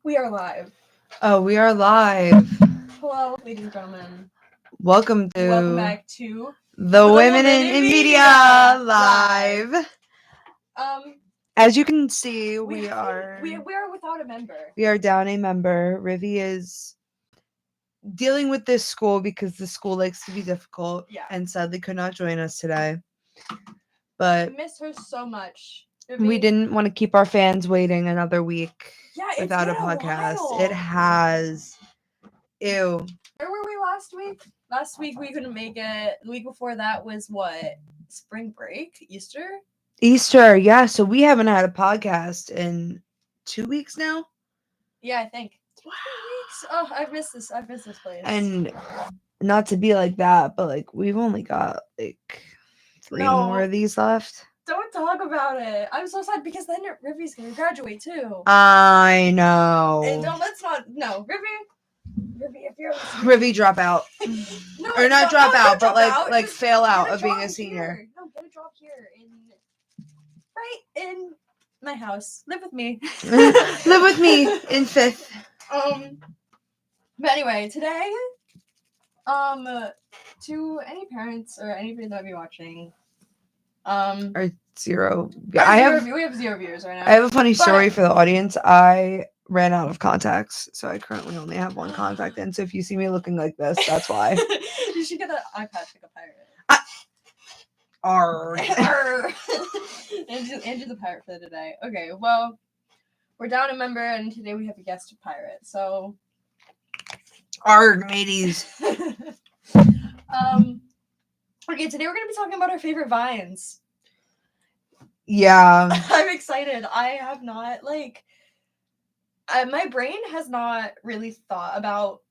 We are live. Oh, we are live. Hello, ladies and gentlemen. Welcome back to the Women in Media Live. As you can see, we are without a member. We are down a member. Rivi is dealing with this school because the school likes to be difficult. Yeah. And sadly could not join us today. But I miss her so much. we didn't want to keep our fans waiting another week it's without a been podcast. while. It has. Ew. Where were we last week? Last week we couldn't make it. The week before that was what? Spring break? Easter, yeah. So we haven't had a podcast in 2 weeks now. Yeah, I think. 2 weeks. Oh, I've missed this place. And not to be like that, but like we've only got like 3 more of these left. Don't talk about it. I'm so sad because then Rivi's gonna graduate too. I know. And Rivi, if you're Rivi drop out. No, or not drop out, but like Just fail out get of being a senior. Here. No, get a job here in my house. Live with me. Live with me in 5th. But anyway, today, to any parents or anybody that might be watching, or 0. We have 0 viewers right now. I have a funny story for the audience. I ran out of contacts, so I currently only have 1 contact in. So if you see me looking like this, that's why. You should get an iPad like a pirate. Andrew the pirate for today. Okay, well, we're down a member, and today we have a guest pirate. So, arg, mateys. Okay, today we're gonna be talking about our favorite vines. Yeah. I'm excited. I have not my brain has not really thought about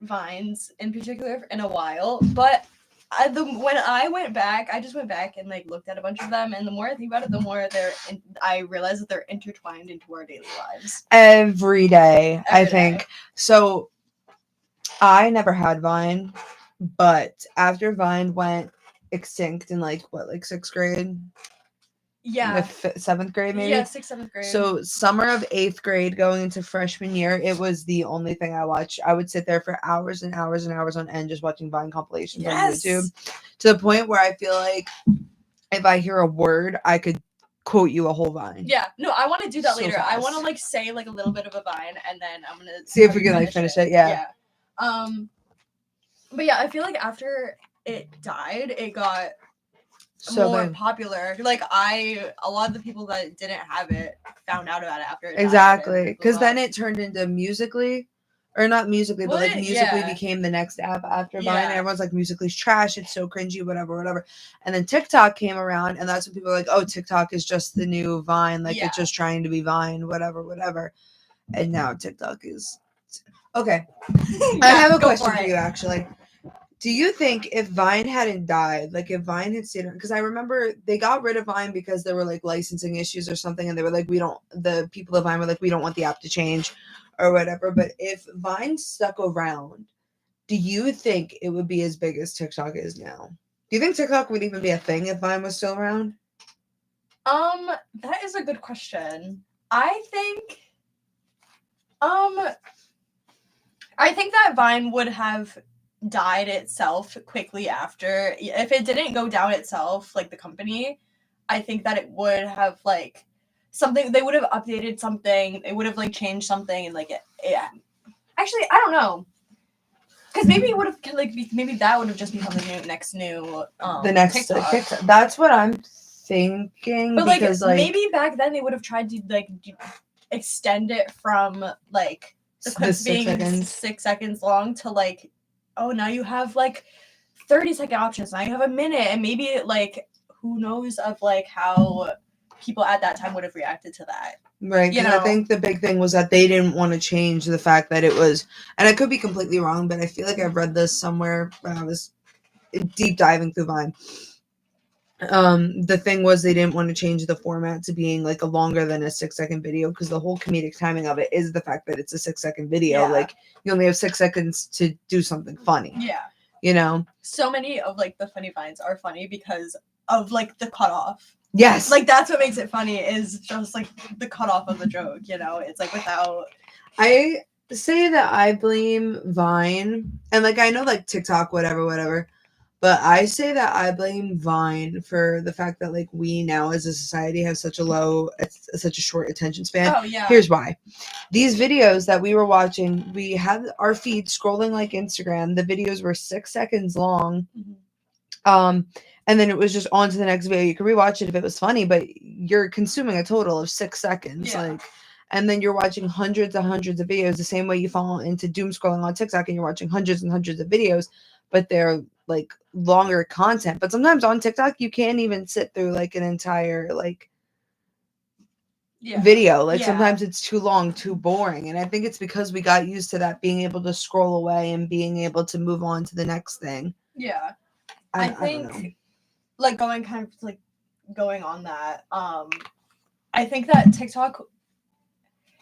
vines in particular in a while, but when I went back, I just went back and looked at a bunch of them, and the more I think about it, the more I realize that they're intertwined into our daily lives. Every day, I think. So, I never had Vine, but after Vine went extinct in 6th grade? Yeah. 7th grade, maybe? Yeah, 6th, 7th grade. So, summer of 8th grade going into freshman year, it was the only thing I watched. I would sit there for hours and hours and hours on end just watching Vine compilations on YouTube, to the point where I feel like if I hear a word, I could quote you a whole Vine. Yeah. No, I want to do that later. Fast. I want to say a little bit of a Vine, and then I'm going to see if we can finish it. Yeah. But yeah, I feel like after it died, it got more popular. A lot of the people that didn't have it found out about it after it died. Exactly. Because then it turned into Musical.ly. Or not Musical.ly, but Musical.ly became the next app after Vine. And everyone's like, Musical.ly's trash. It's so cringy, whatever. And then TikTok came around, and that's when people were like, oh, TikTok is just the new Vine. It's just trying to be Vine, whatever. And now TikTok is... Okay. I have a question for you, actually. Do you think if Vine hadn't died, if Vine had stayed, because I remember they got rid of Vine because there were licensing issues or something, and they were the people of Vine were we don't want the app to change or whatever. But if Vine stuck around, do you think it would be as big as TikTok is now? Do you think TikTok would even be a thing if Vine was still around? That is a good question. I think that Vine would have died itself quickly after. If it didn't go down itself, the company, I think that it would have something. They would have updated something. They would have changed something, and actually, I don't know, because maybe it would have maybe that would have just become the next new the next TikTok. That's what I'm thinking. But because maybe back then they would have tried to extend it from the clips being 6 seconds long to oh, now you have 30-second options. Now you have a minute, and maybe who knows of how people at that time would have reacted to that. Right, because I think the big thing was that they didn't want to change the fact that it was, and I could be completely wrong, but I feel like I've read this somewhere when I was deep diving through Vine. The thing was they didn't want to change the format to being a longer than a 6-second video, because the whole comedic timing of it is the fact that it's a 6-second video. You only have 6 seconds to do something funny. Yeah. So many of the funny Vines are funny because of the cutoff. Yes. That's what makes it funny, is just the cutoff of the joke. It's without. I say that I blame Vine, and like I know like TikTok, whatever. But I say that I blame Vine for the fact that like we now as a society have such a short attention span. Oh yeah. Here's why. These videos that we were watching, we had our feed scrolling like Instagram. The videos were 6 seconds long. And then it was just on to the next video. You could rewatch it if it was funny, but you're consuming a total of 6 seconds. Yeah. Like, and then you're watching hundreds and hundreds of videos the same way you fall into doom scrolling on TikTok and you're watching hundreds and hundreds of videos, but they're like longer content. But sometimes on TikTok you can't even sit through like an entire like video. Like sometimes it's too long, too boring. And I think it's because we got used to that, being able to scroll away and being able to move on to the next thing. Yeah. I think like going on that, I think that TikTok,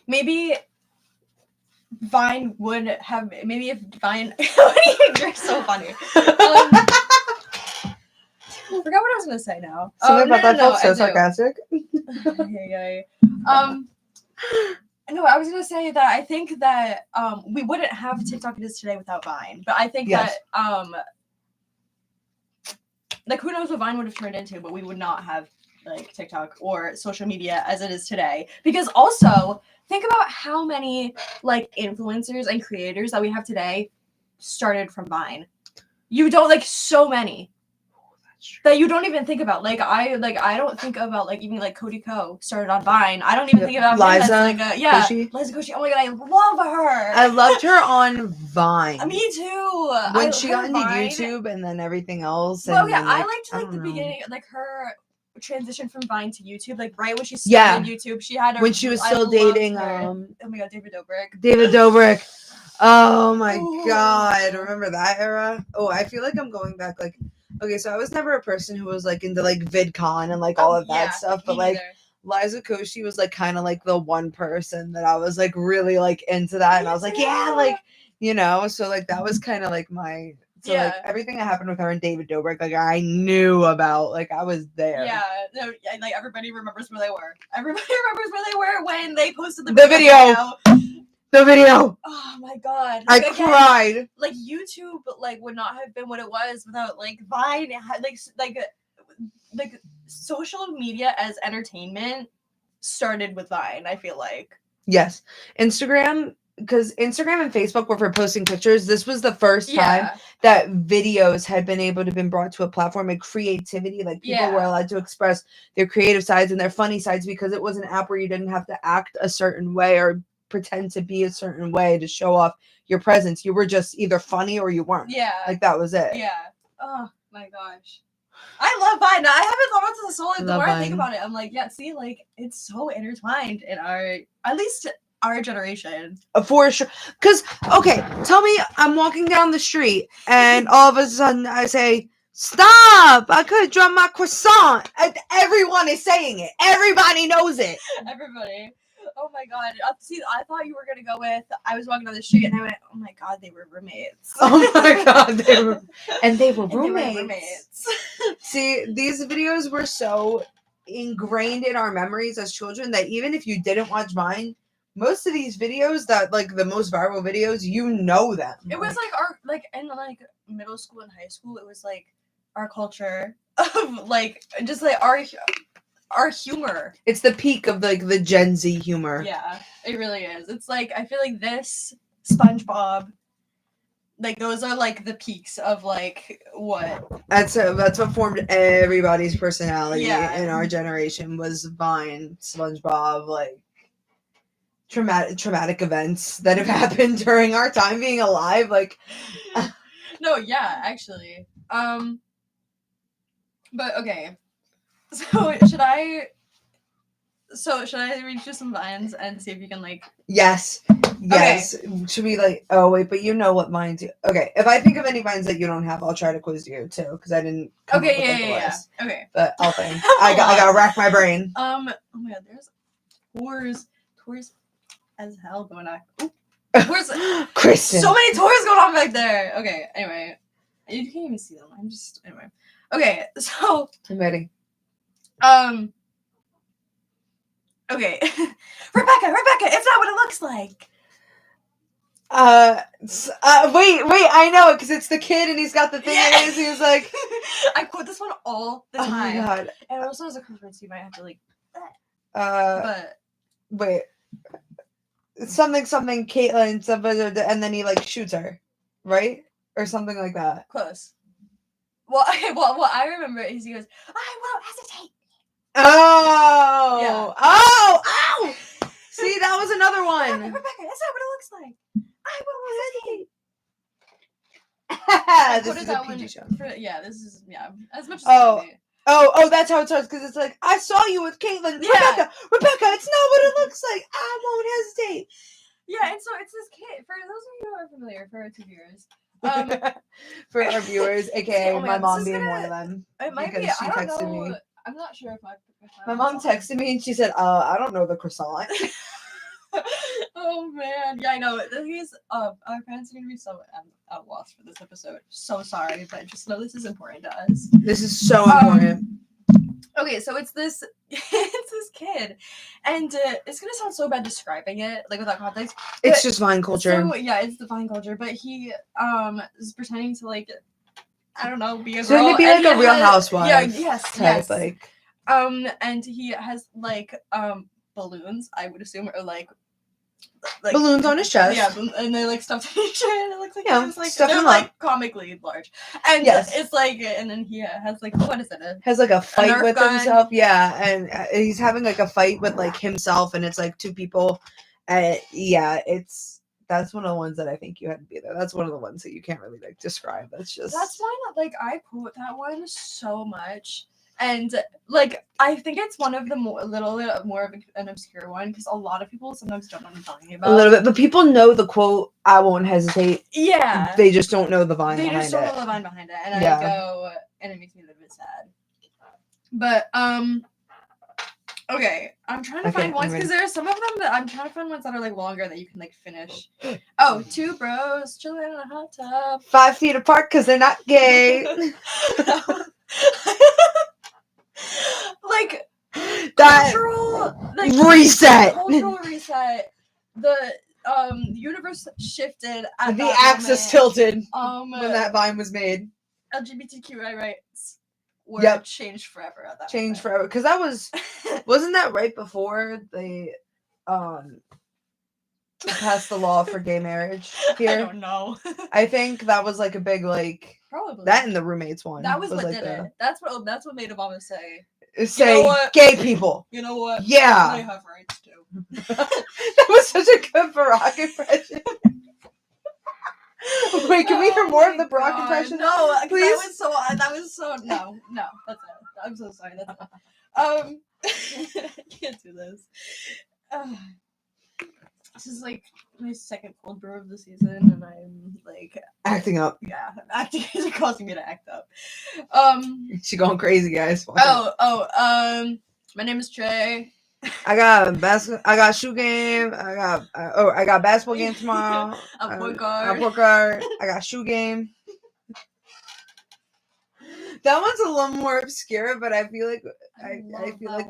maybe Vine would have, maybe if Vine, you're so funny. I forgot what I was gonna say now. Something about that felt so sarcastic. Yeah. No, I was gonna say that I think that we wouldn't have TikTok it is today without Vine. But I think that like who knows what Vine would have turned into, but we would not have like TikTok or social media as it is today. Because also think about how many like influencers and creators that we have today started from Vine. You don't like so many that you don't even think about. Like I don't think about like even like Cody Ko started on Vine. I don't even think about Liza. Liza Koshy. Oh my god, I love her. I loved her on Vine. Me too. When she got into YouTube and then everything else. Well, yeah, I liked like the beginning, like her transition from Vine to YouTube. Like right when she started YouTube, she had when she was still dating. Oh my god, David Dobrik. Oh my god, remember that era? Oh, I feel like I'm going back like. Okay, so I was never a person who was like into like VidCon and like all of that stuff, but like Liza Koshy was like kind of like the one person that I was like really like into that, and I was like, yeah, like you know, so like that was kind of like my like everything that happened with her and David Dobrik, like I knew about, like I was there. Yeah, no, like everybody remembers where they were. Everybody remembers where they were when they posted the video. The video. Oh my god! Like, I cried. Like YouTube, like would not have been what it was without like Vine. Like social media as entertainment started with Vine. I feel like. Yes, Instagram, because Instagram and Facebook were for posting pictures. This was the first time that videos had been able to been brought to a platform and creativity. Like people were allowed to express their creative sides and their funny sides because it was an app where you didn't have to act a certain way or pretend to be a certain way to show off your presence. You were just either funny or you weren't. Yeah. Like that was it. Yeah. Oh my gosh. I love Vine. I haven't thought about this so long. The more I think about it, I'm like, yeah, see, like it's so intertwined in at least our generation. For sure. Because, okay, tell me I'm walking down the street and all of a sudden I say, stop! I could have dropped my croissant. Everyone is saying it. Everybody knows it. Everybody. Oh my god. See, I thought you were going to go with, I was walking down the street and I went, oh my god, they were roommates. Oh my god, they were roommates. They were roommates. See, these videos were so ingrained in our memories as children that even if you didn't watch Vine, most of these videos that like the most viral videos, you know them. It was like our, like in like middle school and high school, it was like our culture of like, just like our humor. It's the peak of like the Gen Z humor. Yeah, it really is. It's like I feel like this, SpongeBob, like those are like the peaks of like what. That's what formed everybody's personality in our generation was Vine, SpongeBob, like traumatic events that have happened during our time being alive. Like no, yeah, actually. But okay. So should I read you some Vines and see if you can like? Yes. Okay. Should we like? Oh wait, but you know what mine do? Okay, if I think of any Vines that you don't have, I'll try to quiz you too because I didn't. Yeah. Okay. But I'll think. I gotta rack my brain. Oh my god, there's tours as hell going on. Where's Kristen? So many tours going on back there. Okay. Anyway, you can't even see them. Anyway. Okay, so I'm ready. Okay. Rebecca, it's not what it looks like. Wait, I know it because it's the kid and he's got the thing in his. He was like, I quote this one all the time. Oh my god! And also as a reference, you might have to like. But wait, something, Caitlyn, and then he like shoots her, right, or something like that. Close. Well, what I remember is he goes, "I won't hesitate." Oh, yeah. Oh! See, that was another one. Rebecca, that's not what it looks like. I won't hesitate. This is a PG show. This is as much as Oh, that's how it starts because it's like I saw you with Caitlyn. Yeah. Rebecca, it's not what it looks like. I won't hesitate. Yeah, and so it's this kid. For those of you who are familiar, for our 2 viewers. For our viewers, aka my mom being one of them. It might be. She texted me. I'm not sure if my mom texted me and she said, I don't know the croissant. Oh man, yeah, I know. Our parents are gonna be so at loss for this episode. So sorry, but just know this is important to us. This is so important. Okay, so it's this kid, and it's gonna sound so bad describing it like without context. It's just Vine culture. So yeah, it's the Vine culture. But he is pretending to like, I don't know, be a girl. So he'd be like a Real Housewife. Yeah, yes. Like. And he has like balloons, I would assume, or like balloons on his chest. Yeah, and they're like stuffed in his chest. It looks like they're like comically large. And it's like, and then he has like, what is it? Has like a fight with himself. Yeah, and he's having like a fight with like himself, and it's like 2 people. That's one of the ones that I think you had to be there. That's one of the ones that you can't really like describe. That's why like I quote that one so much. And like I think it's one of the little bit more of an obscure one because a lot of people sometimes don't know what I'm talking about. A little bit, but people know the quote "I won't hesitate." Yeah, they just don't know the Vine. They just don't know the Vine behind it, and I go, and it makes me a little bit sad. But okay, I'm trying to find ones because there are some of them that I'm trying to find ones that are like longer that you can like finish. Oh, 2 bros chilling in a hot tub, 5 feet apart because they're not gay. Like that cultural reset. The universe shifted. At the axis tilted. When that Vine was made. LGBTQI rights were changed forever at that. Changed forever because that wasn't that right before they passed the law for gay marriage here? I don't know. I think that was like a big like. Probably. That and the roommates one. That was what like did it. That's what made Obama say gay people. You know what? Yeah. They have rights too. That was such a good Barack impression. Wait, can we hear more of the Barack impression? No, please. That was so no, that's it. I'm so sorry. That's it. I can't do this. This is like my second cold brew of the season, and I'm like acting up. Yeah, acting is causing me to act up. She going crazy, guys. My name is Trey. I got shoe game. I got basketball game tomorrow. I'm point guard. I got shoe game. That one's a little more obscure, but I feel like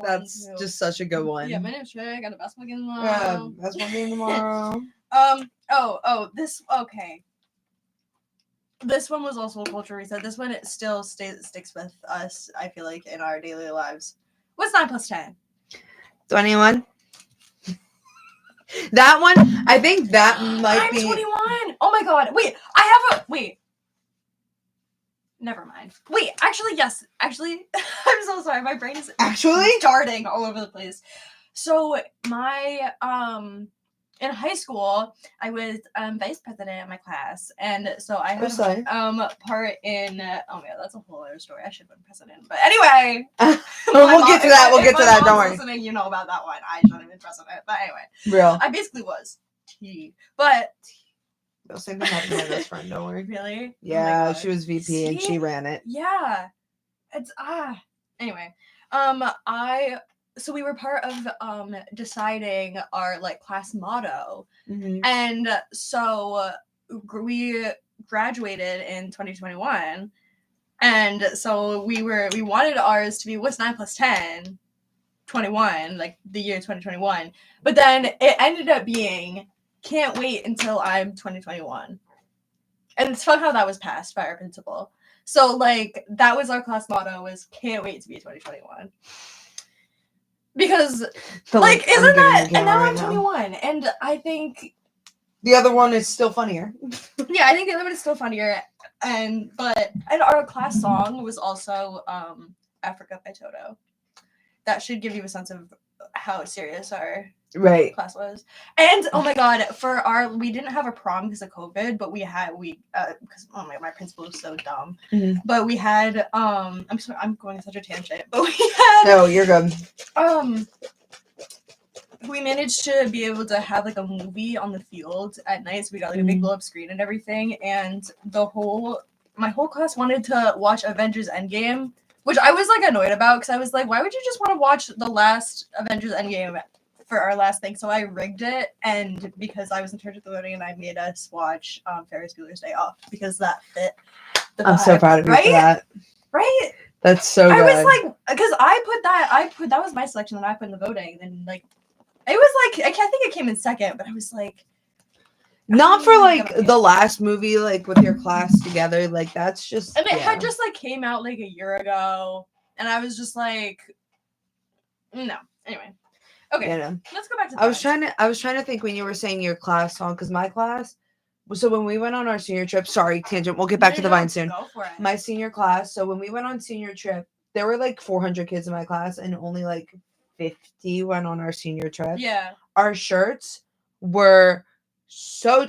that's just such a good one. Yeah, my name's Trey. I got a basketball game tomorrow. Basketball game tomorrow. Okay. This one was also a culture reset. This one it still sticks with us, I feel like, in our daily lives. What's 9 plus 10? 21. That one, I think that might be. I'm 21. Oh my god. Wait. Never mind. Wait, actually, yes. Actually, I'm so sorry. My brain is darting all over the place. So my in high school, I was vice president of my class, and so I had part in. Oh yeah, that's a whole other story. I should have been president, but anyway. We'll get to that. Don't worry. Listening, you know about that one. I should have been president, but anyway. Real. I basically was. But. The same thing happened to my best friend. Don't worry. Really? Yeah, she was VP and she ran it. Yeah, it's Anyway, so we were part of deciding our like class motto, and so we graduated in 2021, and so we wanted ours to be what's 9 plus 10, 21, like the year 2021, but then it ended up being can't wait until I'm 2021. And it's fun how that was passed by our principal. So, like, that was our class motto, was can't wait to be 2021. Because, like, isn't that, and now I'm 21, and I think... The other one is still funnier. Yeah, I think the other one is still funnier, and our class song was also, Africa by Toto. That should give you a sense of how serious our class was. And oh my god, we didn't have a prom because of COVID, but because my principal was so dumb. Mm-hmm. But we had I'm sorry, I'm going on such a tangent, but we had No, you're good. We managed to be able to have like a movie on the field at night, so we got like a big blow up screen and everything, and my whole class wanted to watch Avengers Endgame, which I was like annoyed about because I was like, why would you just want to watch the last Avengers Endgame for our last thing? So I rigged it, and because I was in charge of the voting, and I made us watch Ferris Bueller's Day Off because that fit the vibe. I'm so proud of you for that. Right? That's so good. I was like, because that was my selection that I put in the voting, and like it was like I think it came in second, but I was like, not for like the last movie, like with your class together, like that's just. And it had just like came out like a year ago, and I was just like, no. Anyway, okay, let's go back to. I was trying to think when you were saying your class song, because my class. So when we went on our senior trip, sorry, tangent. We'll get back to the Vine soon. Go for it. My senior class. So when we went on senior trip, there were like 400 kids in my class, and only like 50 went on our senior trip. Yeah. Our shirts were so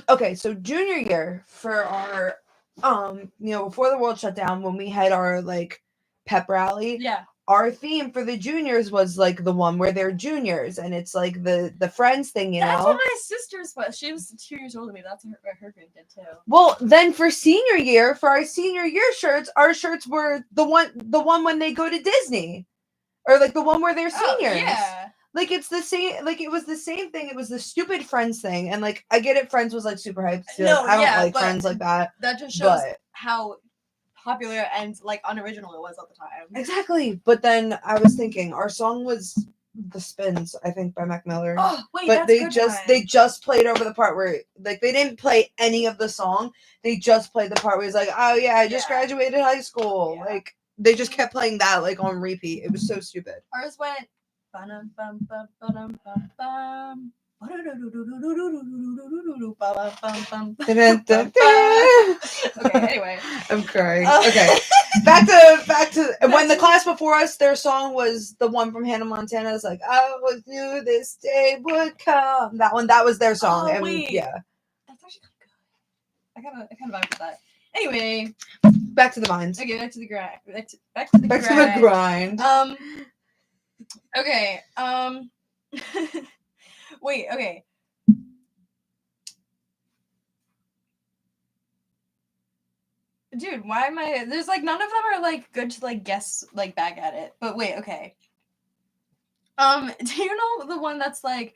junior year for our before the world shut down, when we had our like pep rally. Yeah. Our theme for the juniors was like the one where they're juniors, and it's like the friends thing, That's what my sister's was. She was 2 years older than me. That's what her group did too. Well, then for senior year, for our senior year shirts, our shirts were the one when they go to Disney, or like the one where they're seniors. Yeah. Like it's the same. Like it was the same thing. It was the stupid Friends thing, and like I get it. Friends was like super hyped. So, like, I don't like Friends like that. That just shows how popular and like unoriginal it was at the time. Exactly. But then I was thinking our song was The Spins, I think, by Mac Miller. Oh wait, but they just played over the part where like they didn't play any of the song. They just played the part where it's like, oh yeah, I just graduated high school. Yeah. Like they just kept playing that like on repeat. It was so stupid. Ours went bum bum bum bum bum bum. Okay, anyway. I'm crying. Okay. Back to when the class before us, their song was the one from Hannah Montana. It's like, I always knew this day would come. That was their song. Oh, wait. Yeah. That's actually kind of good. I kind of vibe with that. Anyway. Back to the vines. Okay, back to the grind. Back to the grind. Okay. Wait, okay. Dude, why am I... There's, like, none of them are, like, good to, like, guess, like, back at it. But wait, okay. Do you know the one that's, like,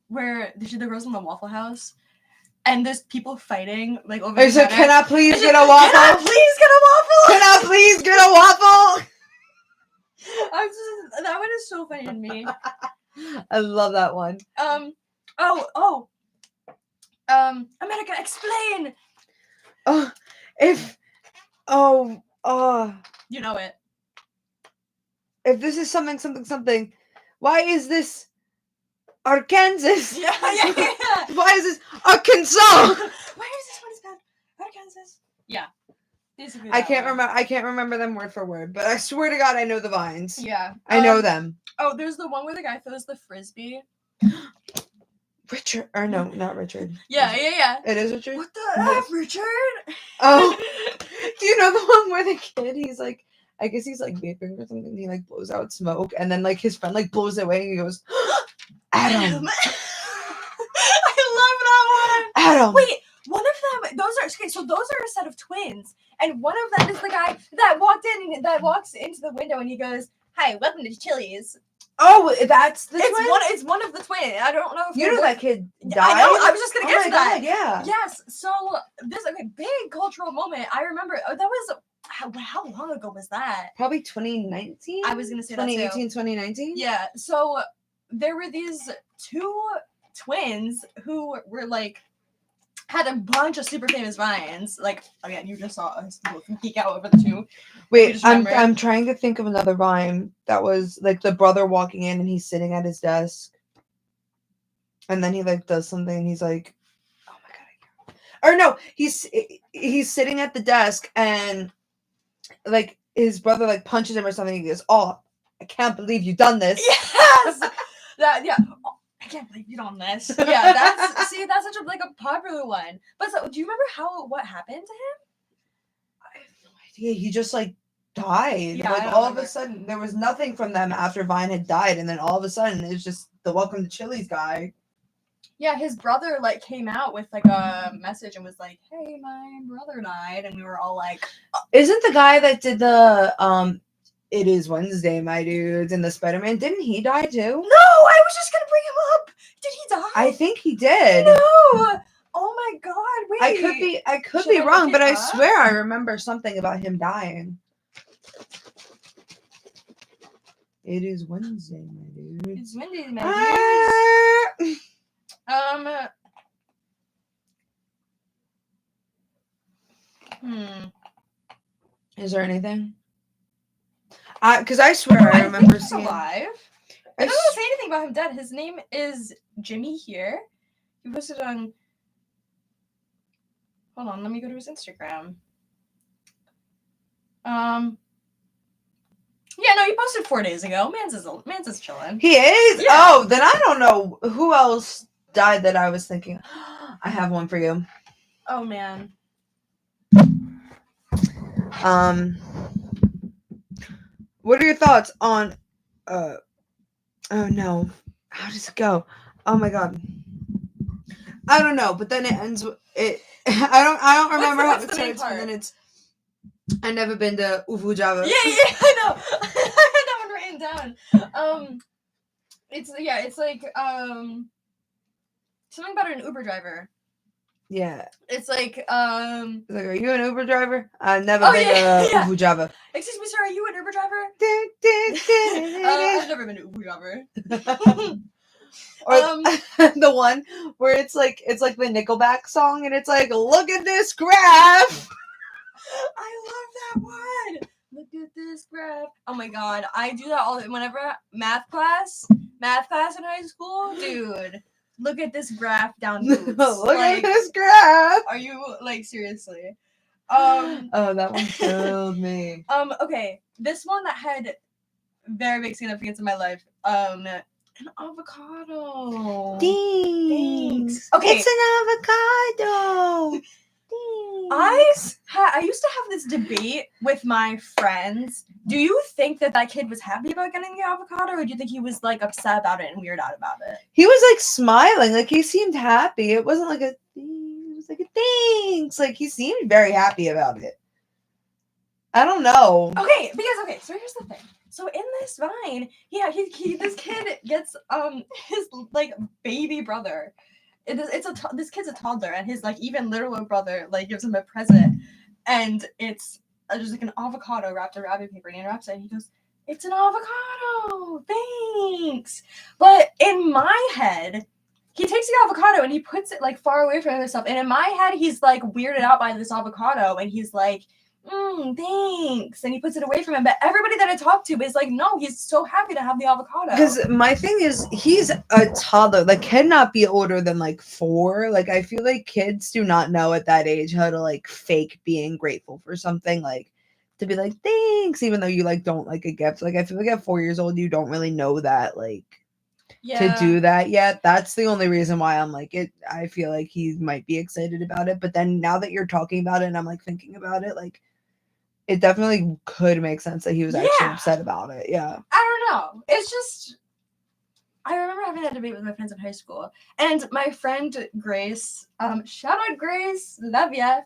where the girls in the Waffle House? And there's people fighting, like, over the counter. Can I please get a waffle? Can I please get a waffle? Can I please get a waffle? That one is so funny to me. I love that one. America, explain. You know it. If this is something, why is this Arkansas? Yeah. Why is this Arkansas? Why is this one spelled Arkansas? Yeah. I can't remember them word for word, but I swear to God I know the vines. Yeah. I know them. Oh, there's the one where the guy throws the frisbee. Richard, or no, not Richard. Yeah. It is Richard? What the F, Richard? Oh. Do you know the one where the kid, he's like, I guess he's like vaping or something, he like blows out smoke, and then like his friend like blows it away and he goes, Adam. I love that one. Adam. Wait, one of them, those are a set of twins, and one of them is the guy that walks into the window and he goes, hi, welcome to Chili's. Oh, that's the twin? It's one of the twins. I don't know if you know that kid died. I know. I was just gonna get to that. God, yeah. Yes. So this big cultural moment. I remember. That was how long ago was that? Probably 2019. I was gonna say 2018, 2019. Yeah. So there were these two twins who were like had a bunch of super famous vines. Like again, you just saw us both geek out over the two. Wait, I'm trying to think of another vine that was like the brother walking in and he's sitting at his desk, and then he like does something. And he's like, "Oh my god!" Or no, he's sitting at the desk and like his brother like punches him or something. He goes, "Oh, I can't believe you've done this." Yes, Oh, I can't believe you done this. Yeah, that's such a like a popular one. But so, do you remember what happened to him? I have no idea. He just like died. Yeah, like all of a sudden, there was nothing from them after Vine had died, and then all of a sudden, it's just the Welcome to Chili's guy. Yeah, his brother like came out with like a message and was like, "Hey, my brother died," and we were all like, "Isn't the guy that did the It Is Wednesday, my dudes, and the Spider-Man, didn't he die too?" No, I was just gonna bring him up. Did he die? I think he did. No. Oh my god, wait. I could be wrong, but I swear I remember something about him dying. It is Wednesday, my dude. It's Wednesday, my dude. Is there anything? Because I swear I remember seeing. Alive. I don't say anything about him dead. His name is Jimmy here. He posted on. Hold on, let me go to his Instagram. Yeah, no, he posted 4 days ago. Mans is chilling. He is? Yeah. Oh, then I don't know who else died that I was thinking. I have one for you. Oh man. What are your thoughts on oh no. How does it go? Oh my god. I don't know, but then it ends with it. I don't remember how it starts, and then it's I've never been to Uvu Java. Yeah, I know. I had that one written down. It's like something about an Uber driver. Yeah. It's like are you an Uber driver? I've never been to Uvu Java. Excuse me, sir, are you an Uber driver? I've never been to Uber driver. Or the one where it's like the Nickelback song and it's like, look at this graph. I love that one. Look at this graph. Oh my god, I do that all whenever math class in high school, dude. Look at this graph down boots. Look at this graph. Are you like seriously? Oh, that one killed me. Okay, this one that had very big significance in my life. An avocado. Thanks. Okay, it's an avocado. I used to have this debate with my friends. Do you think that kid was happy about getting the avocado, or do you think he was like upset about it and weirded out about it? He was like smiling, like he seemed happy. It wasn't like it was like a thanks. Like he seemed very happy about it. I don't know. Okay, so here's the thing. So in this Vine, this kid gets his like baby brother. This kid's a toddler, and his like even littler brother like gives him a present, and it's just like an avocado wrapped in wrapping paper, and he wraps it, and he goes, "It's an avocado, thanks." But in my head, he takes the avocado and he puts it like far away from himself, and in my head, he's like weirded out by this avocado, and he's like, thanks, and he puts it away from him. But everybody that I talk to is like, no, he's so happy to have the avocado. Because my thing is, he's a toddler, like cannot be older than like 4. Like I feel like kids do not know at that age how to like fake being grateful for something, like to be like thanks, even though you like don't like a gift. Like I feel like at 4 years old, you don't really know that like to do that yet. That's the only reason why I'm like it. I feel like he might be excited about it, but then now that you're talking about it and I'm like thinking about it, like. It definitely could make sense that he was actually upset about it. Yeah. I don't know. It's just, I remember having that debate with my friends in high school, and my friend Grace, shout out Grace, love ya.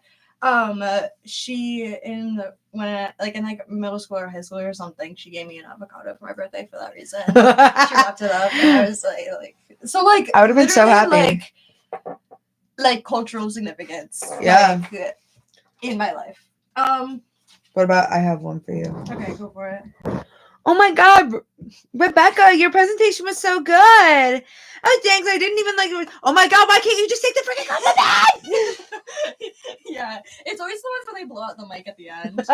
She in middle school or high school or something, she gave me an avocado for my birthday for that reason. She wrapped it up, and I was like, so like I would have been so happy. Like cultural significance. Yeah. Like, in my life. What about I have one for you? Okay, go for it. Oh my God, Rebecca, your presentation was so good. Oh, thanks. I didn't even like it. Oh my God, why can't you just take the freaking compliment? Yeah, it's always the ones where they blow out the mic at the end.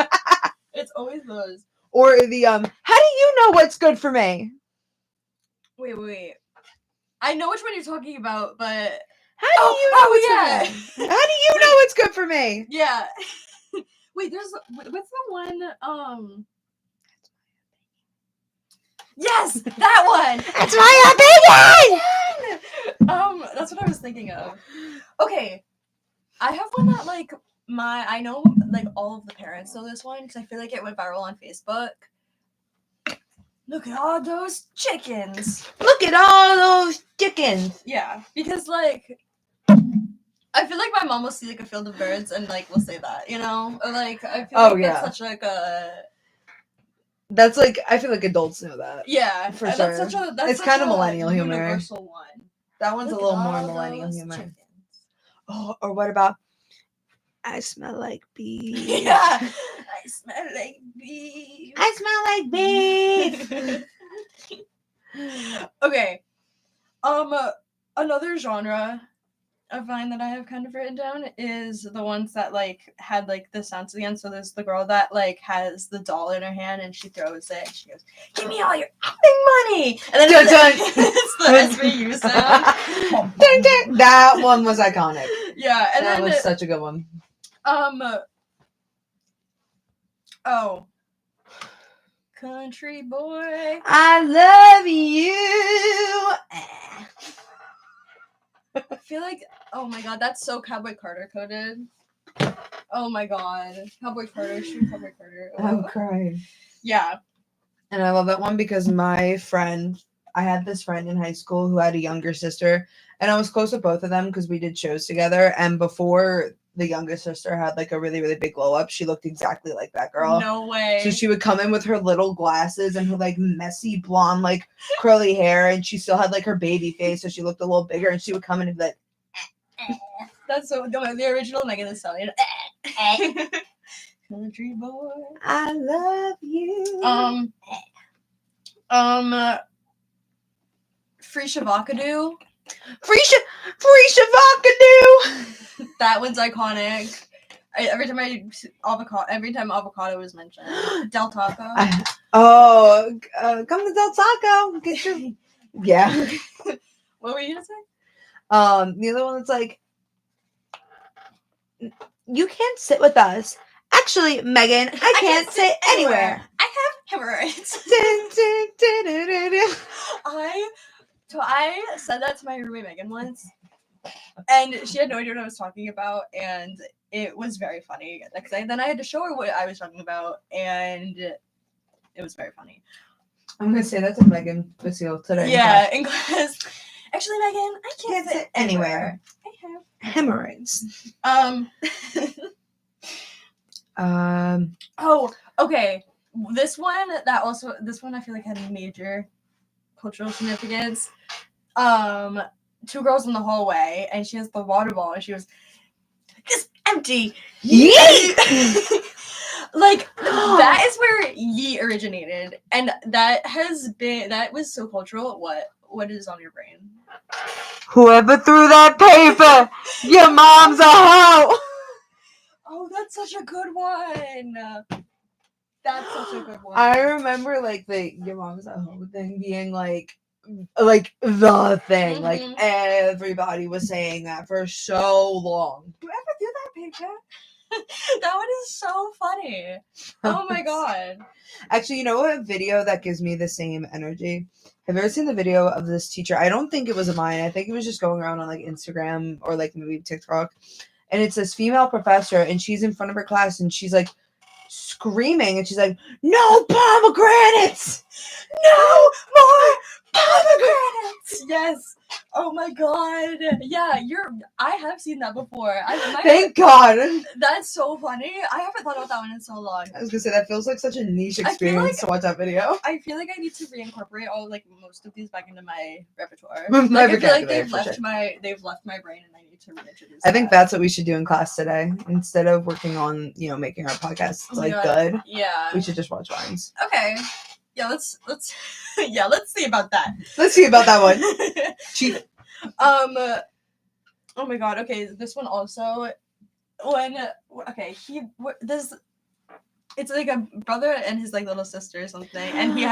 It's always those. Or the how do you know what's good for me? Wait. I know which one you're talking about, but how do you know what's good for me? How do you know what's good for me? Yeah. Wait, what's the one? Yes, that one. That's my opinion. That's what I was thinking of. Okay, I have one that like I know like all of the parents know this one because I feel like it went viral on Facebook. Look at all those chickens. Look at all those chickens. Yeah, because like I feel like my mom will see like a field of birds and like will say that, you know, or like I feel like that's such like a. That's like I feel like adults know that. Yeah, for sure. It's kind of millennial humor. Universal one. That one's a little more millennial humor. Chickens. Oh, or what about? I smell like beef. Yeah, I smell like beef. I smell like beef. Okay, another genre of Vine that I have kind of written down is the ones that like had like the sounds at the end. So there's the girl that like has the doll in her hand and she throws it and she goes, "Give me all your acting money!" And then it's the SVU sound. Ding, ding. That one was iconic. Yeah, and that was such a good one. Country boy, I love you. I feel like, oh my God, that's so Cowboy Carter coded. Oh my God, Cowboy Carter, shoot Cowboy Carter. Oh. I'm crying. Yeah. And I love that one because I had this friend in high school who had a younger sister, and I was close with both of them because we did shows together. And before the younger sister had like a really, really big glow up, she looked exactly like that girl. No way. So she would come in with her little glasses and her like messy blonde, like curly hair, and she still had like her baby face, so she looked a little bigger, and she would come in and be like, That's so the original Megan Thee Stallion. Country boy, I love you. Free Shavakadu. Free Shavakadu. That one's iconic. Every time avocado was mentioned. Del Taco. Come to Del Taco. Get your yeah. What were you gonna say? The other one that's like, you can't sit with us. Actually, Megan, I can't sit anywhere. I have hemorrhoids. I said that to my roommate Megan once, and she had no idea what I was talking about, and it was very funny. Then I had to show her what I was talking about, and it was very funny. I'm gonna say that to Megan Basile today. Yeah, in class. Actually, Megan, I can't sit anywhere. I have hemorrhoids. Oh, okay. This one I feel like had a major cultural significance. 2 girls in the hallway, and she has the water ball, and she goes, "It's empty." Yeet! Like that is where yeet originated, and that was so cultural. What is on your brain? Whoever threw that paper, your mom's a hoe. Oh, that's such a good one. That's such a good one. I remember like the your mom's a hoe thing being like the thing. Mm-hmm. Like everybody was saying that for so long. Whoever threw that paper? That one is so funny. Oh my God. Actually, you know what video that gives me the same energy? Have you ever seen the video of this teacher? I don't think it was mine. I think it was just going around on like Instagram or like maybe TikTok. And it's this female professor, and she's in front of her class, and she's like screaming, and she's like, "No pomegranates! No more pomegranates!" Yes. Oh my God. Yeah, I have seen that before. Thank God. That's so funny. I haven't thought about that one in so long. I was gonna say that feels like such a niche experience to watch that video. I feel like I need to reincorporate most of these back into my repertoire. I feel like they've left my brain, and I need to reintroduce. I think that's what we should do in class today. Instead of working on making our podcasts good. Yeah. We should just watch Vines. Okay. let's see about that. Let's see about that one. Chief. Oh my god. Okay, this one also. It's like a brother and his like little sister or something, and she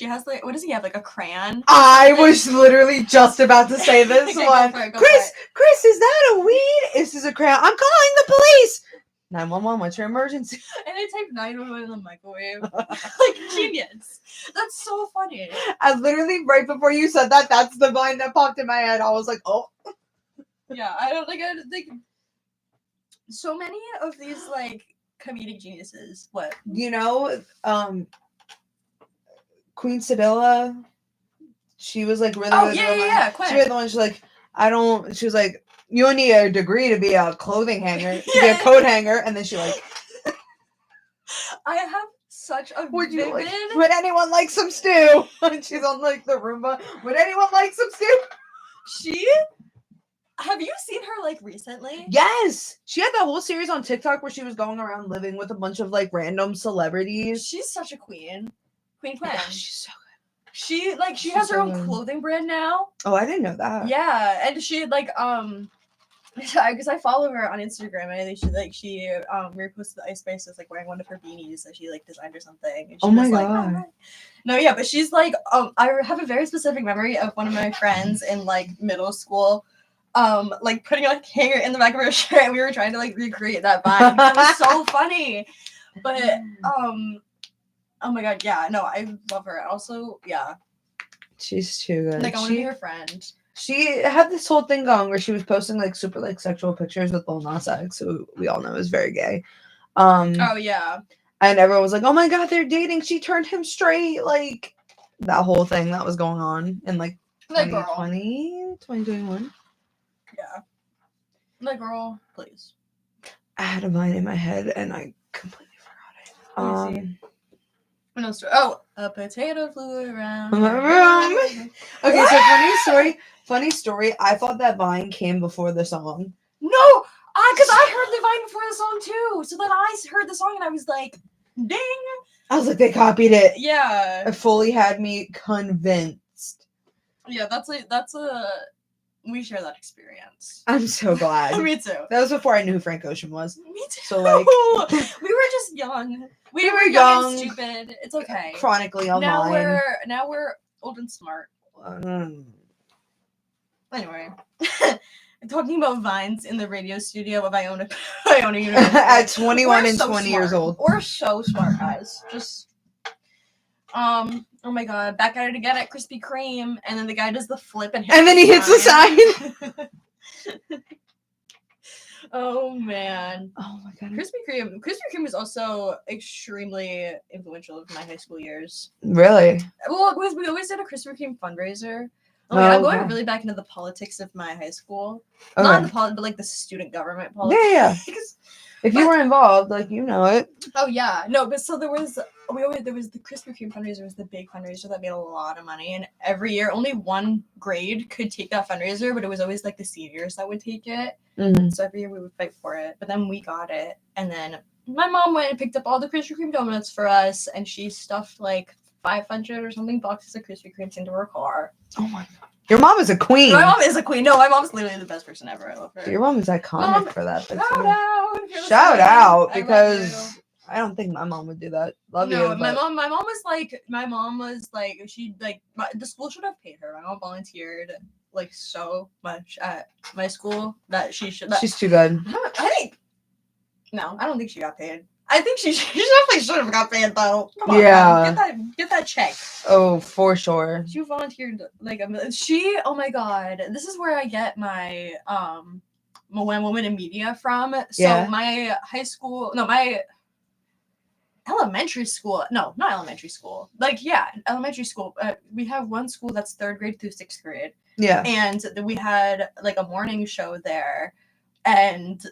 has what does he have, like a crayon? I was literally just about to say this Okay, one. Chris, is that a weed? Is this a crayon? I'm calling the police. 911, what's your emergency? And I typed 911 in the microwave. Like, genius. That's so funny. I literally, right before you said that, that's the line that popped in my head. I was like, oh. Yeah, I don't think so many of these like comedic geniuses. What? You know, Queen Sibylla, she was like really Queen. She was the one, she was like, you don't need a degree to be a clothing hanger, to be a coat hanger, and then she like I have such a vivid... would anyone like some stew? And she's on like the Roomba. Would anyone like some stew? Have you seen her like recently? Yes. She had that whole series on TikTok where she was going around living with a bunch of like random celebrities. She's such a queen. Queen. Yeah, she's so good. She has her own clothing brand now. Oh, I didn't know that. Yeah, and she like because I follow her on Instagram, and I think she reposted the Ice Spice as like wearing one of her beanies that she like designed or something. And she oh my god! Like, no, yeah, but she's like I have a very specific memory of one of my friends in like middle school, like putting a hanger in the back of her shirt, and we were trying to like recreate that vibe. It was so funny, but oh my god, yeah, no, I love her. Also, yeah, she's too good. Like I want to be her friend. She had this whole thing going where she was posting like super like sexual pictures with Lil Nas X, who we all know is very gay. Oh yeah. And everyone was like, "Oh my god, they're dating. She turned him straight." Like that whole thing that was going on in like 2020, 2021. Yeah. Like, girl, please. I had a line in my head and I completely forgot it. Oh, a potato flew around my room. Okay, so funny story. I thought that Vine came before the song. No, because I heard the Vine before the song too. So then I heard the song and I was like, ding. I was like, they copied it. Yeah. It fully had me convinced. Yeah, we share that experience. I'm so glad. Me too. That was before I knew who Frank Ocean was. Me too. So like, we were just young. We were young and stupid. It's okay. Chronically online. Now we're old and smart. Anyway, talking about Vines in the radio studio of Iona University. At 21 and 20 years old. We're so smart, guys. Just oh my god, back at it again at Krispy Kreme, and then the guy does the flip and then he hits the sign. Oh man. Oh my god. Krispy Kreme is also extremely influential in my high school years. Really? Well, we always did a Krispy Kreme fundraiser. I'm going really back into the politics of my high school. Okay. Not the but like the student government politics. Yeah. If you were involved, like you know it. Oh yeah, no, but so there was the Krispy Kreme fundraiser was the big fundraiser that made a lot of money, and every year only one grade could take that fundraiser, but it was always like the seniors that would take it. Mm-hmm. So every year we would fight for it, but then we got it, and then my mom went and picked up all the Krispy Kreme donuts for us, and she stuffed like 500 or something boxes of Krispy Kremes into her car. Oh my god. Your mom is a queen. My mom is a queen. No, my mom's literally the best person ever. I love her. Your mom is iconic for that. Shout out because I don't think my mom would do that. Love you. No, my mom was like she like the school should have paid her. My mom volunteered like so much at my school that she should. She's too good. I don't think she got paid. I think she definitely should have got paid though. Come on, yeah. Get that check. Oh, for sure. She volunteered like oh my god. This is where I get my When Women in Media from. So my elementary school. No, not elementary school. Elementary school. We have one school that's 3rd grade through 6th grade. Yeah. And we had like a morning show there. And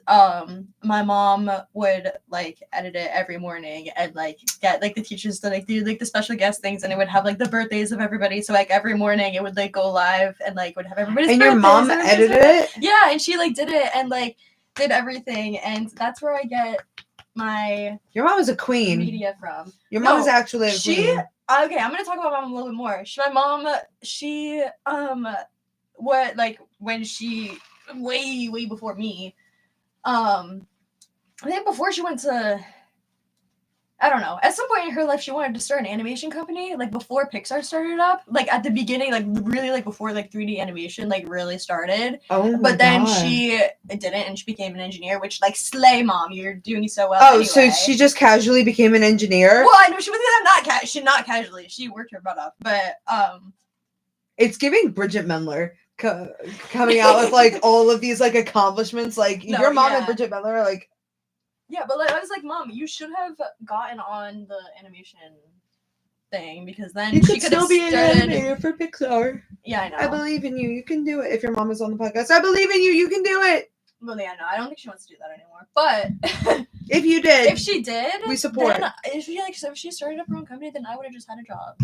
my mom would like edit it every morning and like get like the teachers to like do like the special guest things, and it would have like the birthdays of everybody. So like every morning it would like go live and like would have everybody's and your mom edited it? Yeah, and she like did it and like did everything, and that's where I get my your mom is a queen media from. Your mom is actually a queen. Okay, I'm gonna talk about my mom a little bit more. My mom, what, like, when she, way before me, I think before she went to, I don't know, at some point in her life, she wanted to start an animation company, like, before Pixar started up, like, at the beginning, like, really, like, before, like, 3D animation, like, really started. Oh my But then God. she didn't, and she became an engineer, which, like, slay, Mom, you're doing so well. Oh, anyway. so she just casually became an engineer? Well, I know she wasn't not casually. She worked her butt off, but it's giving Bridget Mendler coming out with like all of these like accomplishments. Like No, your mom yeah. and Bridget Mendler are like. Yeah, but like I was like, Mom, you should have gotten on the animation thing because then You she could could still have be an started. animator for Pixar. Yeah, I know. I believe in you. You can do it. If your mom is on the podcast, I believe in you. You can do it. Well, yeah, no, I don't think she wants to do that anymore. But if you did, if she did, we support. Then if she started up her own company, then I would have just had a job.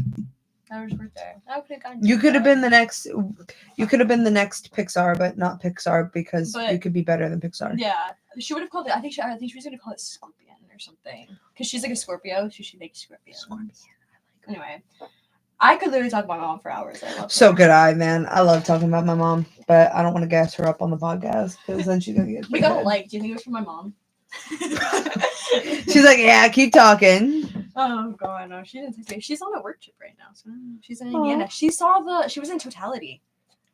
I would have worked there. I would have gotten. You could have been the next. You could have been the next Pixar, but not Pixar because you could be better than Pixar. Yeah, she would have called it. I think she was gonna call it Scorpion or something because she's like a Scorpio, so she makes Scorpion. Anyway, I could literally talk about my mom for hours. I love her. So could I, man. I love talking about my mom, but I don't want to gas her up on the podcast because then she's gonna get. We got a like. Do you think it was from my mom? She's like, yeah, keep talking. Oh god, no, she didn't text me. She's on a work trip right now, so she's in Indiana. She was in Totality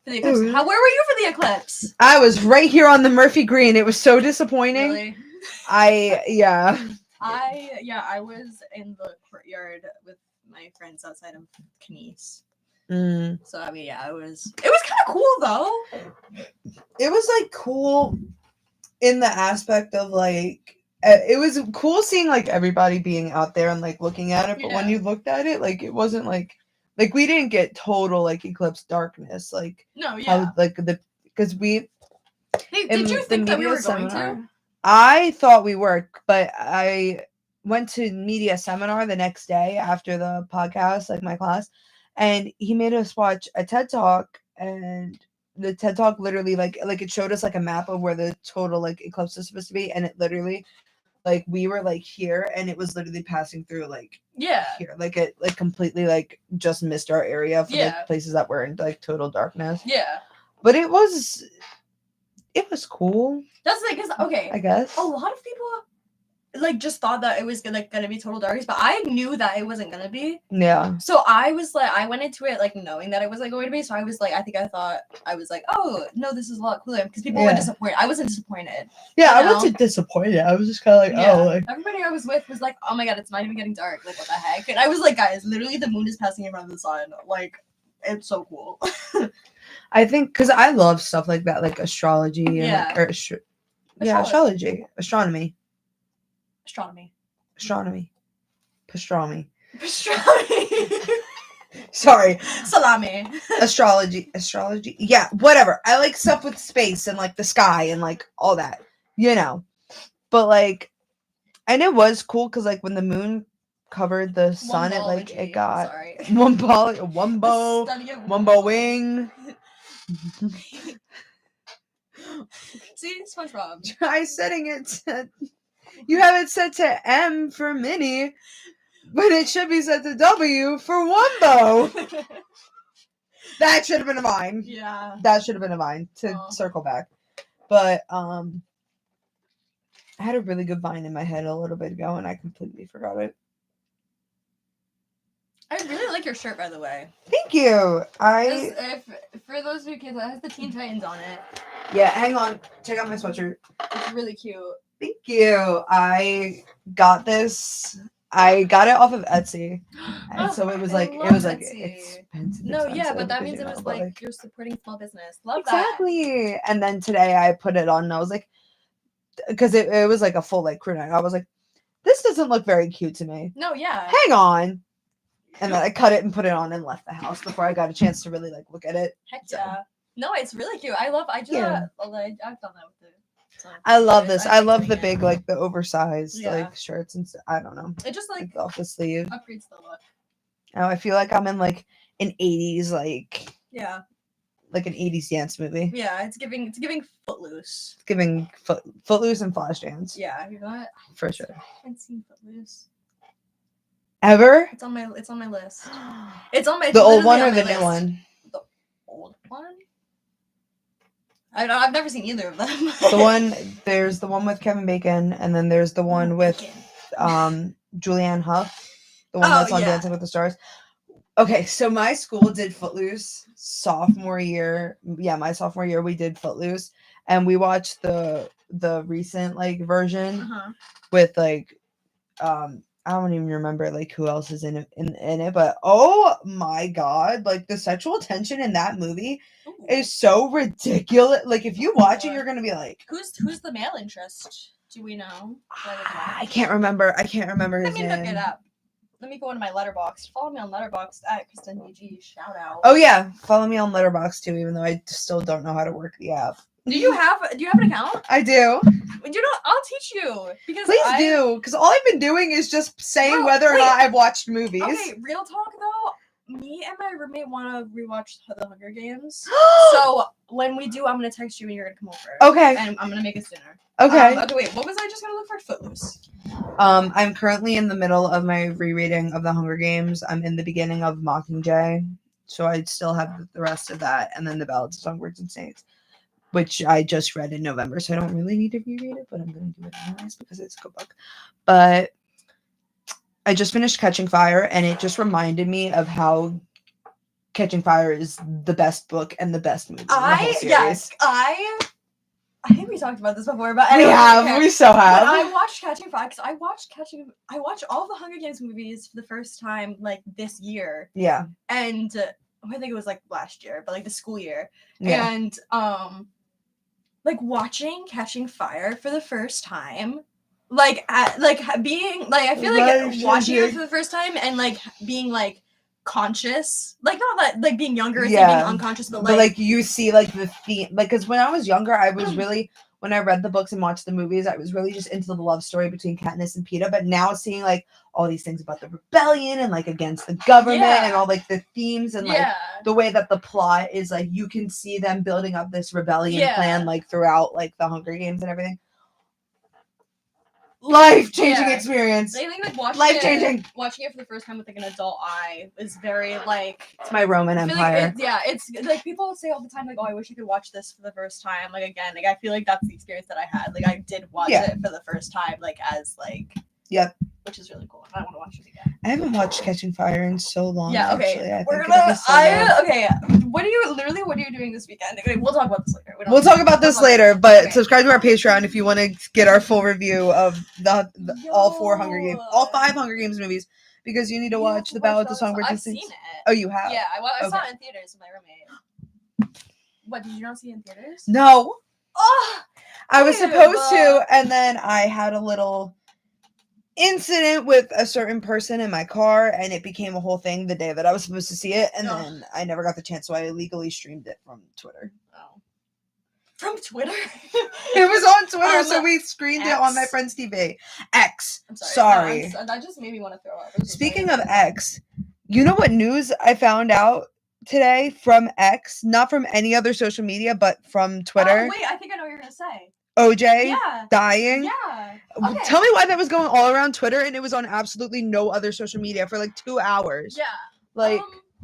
for the eclipse. Where were you for the eclipse? I was right here on the Murphy Green. It was so disappointing. Really? I was in the courtyard with my friends outside of Knies. So I mean, yeah, it was kind of cool though. It was like cool in the aspect of like it was cool seeing like everybody being out there and like looking at it, but when you looked at it, like it wasn't like we didn't get total like eclipse darkness, like no, yeah, how, like the because we. Did you think that we were going to? I thought we were, but I went to media seminar the next day after the podcast, like my class, and he made us watch a TED Talk, and the TED Talk literally like it showed us like a map of where the total like eclipse is supposed to be, and it literally like we were like here, and it was literally passing through like here, like it like completely like just missed our area for like places that were in like total darkness. Yeah, but it was cool. That's like because okay, I guess a lot of people like just thought that it was gonna be total darkness, but I knew that it wasn't gonna be. Yeah. So I was like, I went into it like knowing that it was like going to be. So I was like, I was like, oh no, this is a lot cooler because people were disappointed. I wasn't disappointed. Yeah, I wasn't disappointed. I was just kind of like, oh, like everybody I was with was like, oh my god, it's not even getting dark. Like what the heck? And I was like, guys, literally the moon is passing in front of the sun. Like it's so cool. I think because I love stuff like that, like astrology and astrology, astronomy. Sorry. Salami. Astrology. Yeah, whatever. I like stuff with space and like the sky and like all that, you know. But like, and it was cool because like when the moon covered the sun, it got wumbo wing. See, SpongeBob. Try setting it to. You have it set to M for mini, but it should be set to W for Wumbo. That should have been a vine. Yeah. That should have been a vine to circle back. But I had a really good vine in my head a little bit ago, and I completely forgot it. I really like your shirt, by the way. Thank you. For those of you kids, it has the Teen Titans on it. Yeah, hang on. Check out my sweatshirt. It's really cute. Thank you. I got this. I got it off of Etsy, and so it was like expensive. No, yeah, but that means it was like you're supporting small business. Love exactly. That. And then today I put it on, and I was like, because it was like a full like crew neck. I was like, this doesn't look very cute to me. No, yeah. Hang on. And then I cut it and put it on and left the house before I got a chance to really like look at it. Heck yeah. No, it's really cute. I've done that with it. So I love this. I love the big, like the oversized like shirts and stuff. I don't know. It just like off the sleeve. Upgrades the look. Oh, I feel like I'm in like an 80s like like an 80s dance movie. Yeah, it's giving Footloose. It's giving Footloose and Flashdance. Yeah, you know what? For sure. I haven't seen Footloose. Ever? It's on my list. It's on my the old one or the list. new one? The old one. I've never seen either of them. There's the one with Kevin Bacon, and then there's the one with Julianne Hough, the one that's on Dancing with the Stars. Okay, so my school did Footloose sophomore year. Yeah, my sophomore year we did Footloose, and we watched the recent like version with like I don't even remember like who else is in it, but oh my god, like the sexual tension in that movie is so ridiculous. Like if you watch it, you're gonna be like, who's the male interest? Do we know? I can't remember his name. Look it up. Let me go into my Letterboxd. Follow me on Letterboxd at Kristen DG. Shout out. Oh yeah, follow me on Letterboxd too, even though I still don't know how to work the app. Do you have an account? I do. I'll teach you. Please do, because all I've been doing is just saying whether or not I've watched movies. Okay, real talk though. Me and my roommate want to rewatch The Hunger Games. So when we do, I'm gonna text you and you're gonna come over. Okay. And I'm gonna make us dinner. Okay. Okay, wait. What was I just gonna look for? Footloose. I'm currently in the middle of my rereading of The Hunger Games. I'm in the beginning of Mockingjay, so I still have the rest of that, and then The Ballads of Songbirds and Snakes, which I just read in November, so I don't really need to reread it, but I'm going to do it anyways because it's a good book. But I just finished Catching Fire, and it just reminded me of how Catching Fire is the best book and the best movie in the whole series. Yes, I think we talked about this before, but we so have. When I watched Catching Fire, because I watched all the Hunger Games movies for the first time like this year. Yeah. And I think it was like last year, but like the school year. Yeah. And like watching Catching Fire for the first time, like being like I feel like watching it for the first time and like being like conscious, like not that like being younger is being unconscious, but like you see like the theme, like because when I was younger, I was really when I read the books and watched the movies, I was really just into the love story between Katniss and Peeta. But now seeing like all these things about the rebellion and like against the government and all like the themes and like the way that the plot is like you can see them building up this rebellion plan like throughout like the Hunger Games and everything. Life-changing experience. I think like watching it for the first time with like an adult eye is very like it's my Roman Empire. It's like people say all the time like, oh, I wish you could watch this for the first time. Like again, like I feel like that's the experience that I had. Like I did watch it for the first time, like as like which is really cool. I want to watch it again. I haven't watched Catching Fire in so long. Yeah, okay. Actually. What are you doing this weekend? Okay, we'll talk about this later. We'll talk about this later, but subscribe to our Patreon if you want to get our full review of all 4 Hunger Games, all 5 Hunger Games movies, because you need to watch The Ballad of Songbirds and Snakes. I've seen it. Oh, you have? Yeah, I saw it in theaters with my roommate. What, did you not see it in theaters? No. Oh, I was supposed to, and then I had a little incident with a certain person in my car, and it became a whole thing the day that I was supposed to see it, and then I never got the chance, so I illegally streamed it from Twitter. Oh. From Twitter? It was on Twitter, so we screened it on my friend's TV. X. I'm sorry. That just made me want to throw up. Speaking of X, you know what news I found out today from X? Not from any other social media, but from Twitter. Oh, wait, I think I know what you're going to say. OJ dying. Yeah. Okay. Tell me why that was going all around Twitter and it was on absolutely no other social media for like 2 hours. Yeah. Like,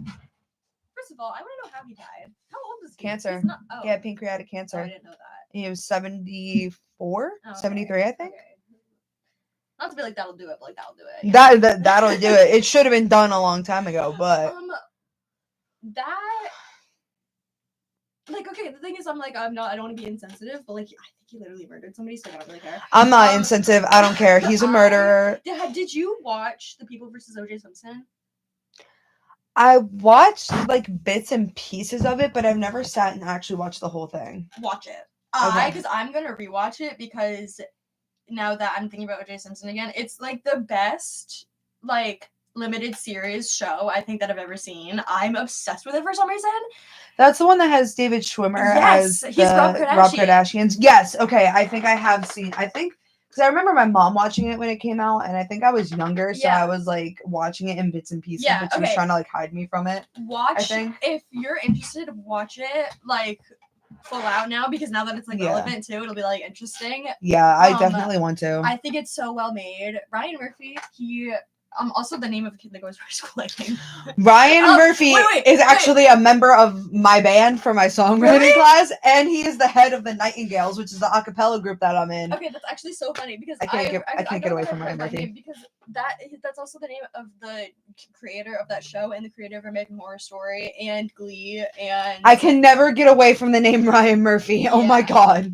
first of all, I want to know how he died. How old is he? Cancer. He had pancreatic cancer. I didn't know that. He was 74, 73, I think. Okay. Not to be like that'll do it, but like that'll do it. That'll do it. It should have been done a long time ago, but that. Like, okay, the thing is, I don't want to be insensitive, but like, I think he literally murdered somebody, so I don't really care. I'm not insensitive. I don't care. He's a murderer. Did you watch The People vs. O.J. Simpson? I watched like bits and pieces of it, but I've never sat and actually watched the whole thing. Watch it. Because I'm gonna rewatch it because now that I'm thinking about O.J. Simpson again, it's like the best like limited series show I think that I've ever seen. I'm obsessed with it for some reason. That's the one that has David Schwimmer as he's Rob Kardashian. Yes, okay, I think I have seen. I think because I remember my mom watching it when it came out, and I think I was younger, so I was like watching it in bits and pieces, but she was trying to like hide me from it. If you're interested, watch it like full out now, because now that it's like relevant too, it'll be like interesting. Yeah, I definitely want to. I think it's so well made. Ryan Murphy, he Also the name of the kid that goes to our school, I think. Ryan Murphy is actually a member of my band for my songwriting class, and he is the head of the Nightingales, which is the a cappella group that I'm in. Okay, that's actually so funny because I can't get away from Ryan Murphy. Because that's also the name of the creator of that show and the creator of American Horror Story and Glee, and I can never get away from the name Ryan Murphy. Yeah. Oh my god.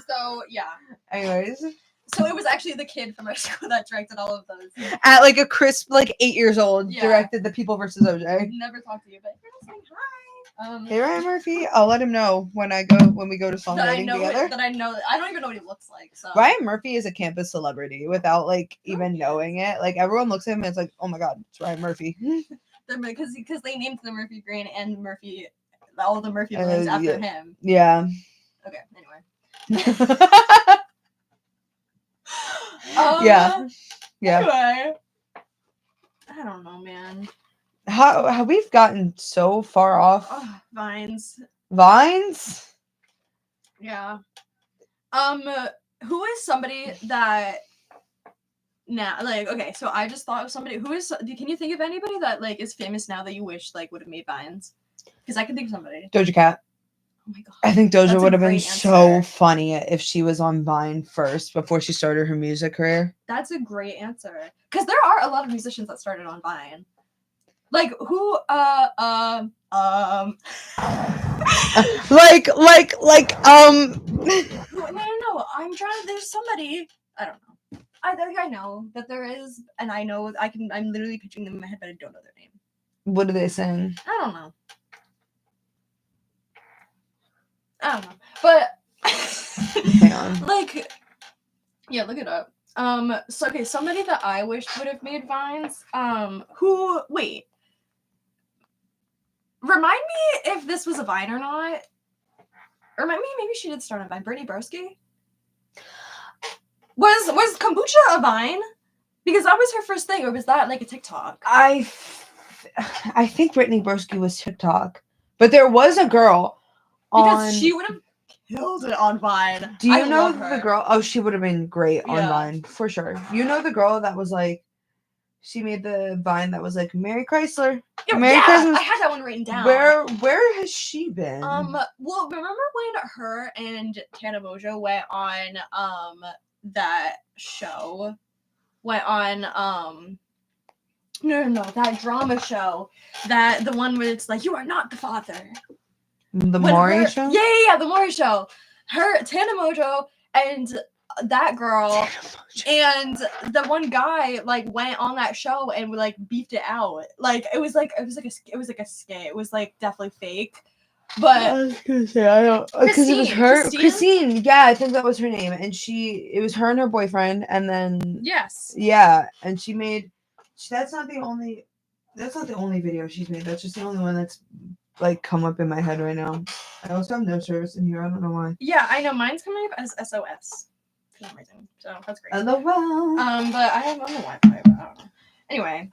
So yeah. Anyways. So it was actually the kid from our school that directed all of those. At like a crisp, like 8 years old, directed The People vs. OJ. Never talked to you, but you're saying hi. Hey Ryan Murphy, I'll let him know when we go to songwriting together. I don't even know what he looks like. So Ryan Murphy is a campus celebrity without like even knowing it. Like everyone looks at him and it's like, oh my god, it's Ryan Murphy. Because they named the Murphy Green and Murphy, all the Murphy villains after him. Yeah. Okay. Anyway. Yeah. Anyway, I don't know, man. How we've gotten so far off. Vines. Yeah. Who is somebody that now, like, okay, so I just thought of somebody who is. Can you think of anybody that like is famous now that you wish like would have made Vines? Because I can think of somebody. Doja Cat. Oh my god. I think Doja would have been so funny if she was on Vine first before she started her music career. That's a great answer. Because there are a lot of musicians that started on Vine. Like who no. I'm trying. There's somebody. I don't know. I think I know that there is, and I know I'm literally picturing them in my head, but I don't know their name. What do they sing? I don't know. But hang on. Like, yeah, look it up. So okay, somebody that I wish would have made Vines. Remind me if this was a Vine or not. Or maybe she did start on Vine. Brittany Broski? Was Kombucha a Vine? Because that was her first thing, or was that like a TikTok? I think Brittany Broski was TikTok. But there was a girl because she would have killed it on Vine. Do you know the girl? Oh, she would have been great on Vine, for sure. You know the girl that was like, she made the Vine that was like Merry Chrysler. Merry Christmas. I had that one written down. Where has she been? Well, remember when her and Tana Mojo went on that show? Went on no, that drama show. The one where it's like, you are not the father. The Maury show? Yeah, the Maury show. Tana Mojo and that girl and the one guy like went on that show and like beefed it out. Like it was like a skit. It was like definitely fake. But I was gonna say I don't because it was her Christine. Yeah, I think that was her name. And it was her and her boyfriend, and then yes. Yeah, and she made that's not the only video she's made. That's just the only one that's like come up in my head right now. I also have no service in here. I don't know why. Yeah, I know mine's coming up as SOS for some reason. So that's great. LOL. But I have on the Wi-Fi, but I don't know. Anyway.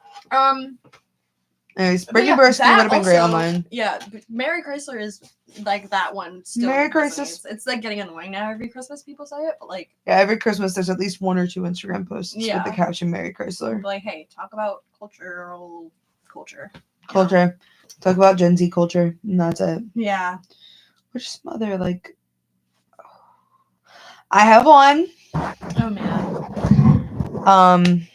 Anyways, Brittany Broski would have been great on mine. Yeah, Merry Chrysler is like that one still. Merry Christmas. It's like getting annoying now every Christmas people say it, but like every Christmas there's at least 1 or 2 Instagram posts with the caption Merry Chrysler. Like, hey, talk about culture. Talk about Gen Z culture, and that's it. Yeah. Which smother, like I have one. Oh man.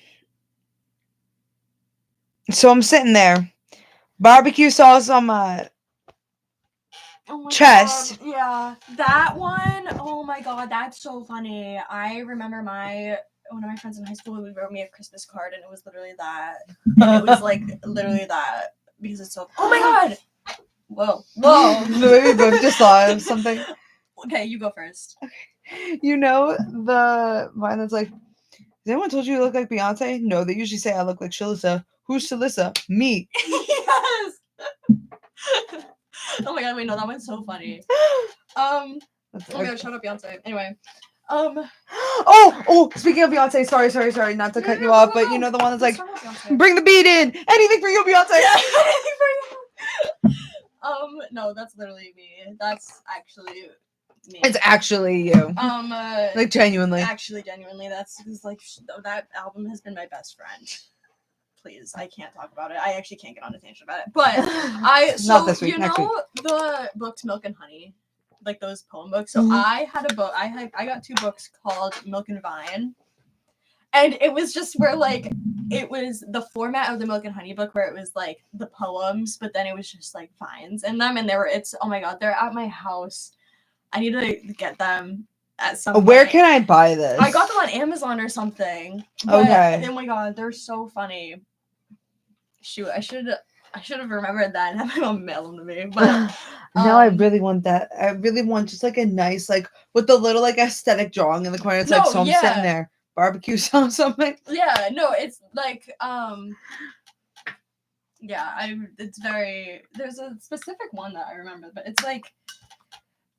So I'm sitting there. Barbecue sauce on my chest. God. Yeah. That one. Oh my god, that's so funny. I remember one of my friends in high school who wrote me a Christmas card, and it was literally that. And it was like literally that because it's so. Oh my god. Whoa. We both just saw something. Okay, you go first. Okay. You know the Vine that's like, has anyone told you look like Beyonce? No, they usually say I look like Shalissa. Who's Shalissa? Me. Yes. Oh my god, wait, no, that one's so funny. Oh my god, shut up, Beyonce. Anyway. Oh, speaking of Beyonce, sorry, not to cut you off, but you know the one that's like, bring the beat in. Anything for you, Beyonce. Yeah, anything for you. No, that's literally me. That's actually me. It's actually you. Like genuinely. Actually, genuinely, that's because like that album has been my best friend. please, I can't talk about it. I actually can't get on a tangent about it. But Not this week, next week. The books Milk and Honey, like those poem books. So I had a book. I got 2 books called Milk and Vine, and it was just where like it was the format of the Milk and Honey book where it was like the poems, but then it was just like vines in them, and oh my god, they're at my house. I need to get them at some point. Where can I buy this? I got them on Amazon or something. Okay. Oh my god, they're so funny. Shoot, I should have remembered that and have my mom mail them to me. But no, I really want that. I really want just like a nice, like with the little like aesthetic drawing in the corner. It's like so I'm sitting there, barbecue sauce something. Yeah, no, it's like it's very, there's a specific one that I remember, but it's like